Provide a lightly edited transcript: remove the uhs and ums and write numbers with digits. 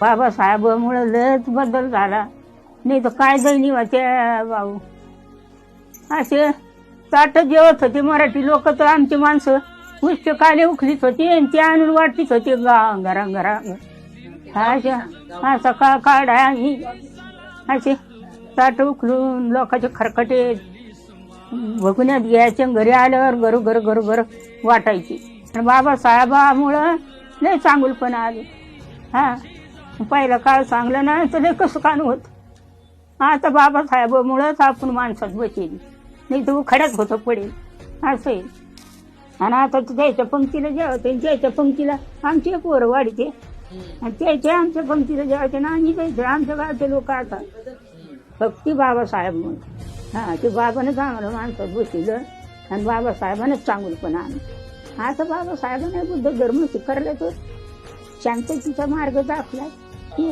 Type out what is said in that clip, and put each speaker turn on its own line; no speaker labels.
बाबासाहेबामुळे लयच बदल झाला. नाही तर काय दैनी होते भाऊ. असे ताट जेवत होते मराठी लोक, तर आमची माणसं उष्ट काले उखलीत होती आणि ते आणून वाटतीत होते घरा. असा काढा असे ताट उखलून लोकांचे खरकटे भगुन्यात घ्यायचे, घरी आल्यावर घर वाटायची. आणि बाबासाहेबामुळं लय चांगुलपणा आले. पहिला काळ चांगलं ना तर लय कसं कान होत. आता बाबासाहेबामुळंच आपण माणसात बसेल, नाही तर खड्यात होतं पडेल असं आहे. आणि आता त्याच्या पंक्तीला जेवायचं, त्याच्या पंक्तीला आमची एक वर वाढते आणि त्याच्या आमच्या पंक्तीला जेवायचे ना आम्ही जायचं. आमच्या गावचे लोक आता फक्त बाबासाहेब म्हणून ते बाबानंच आम्हाला माणसात बसलं आणि बाबासाहेबानंच चांगलपणा आणलं. आता बाबासाहेबांना बुद्ध धर्म स्वीकारला, तर शांततेचा मार्ग दाखला. हे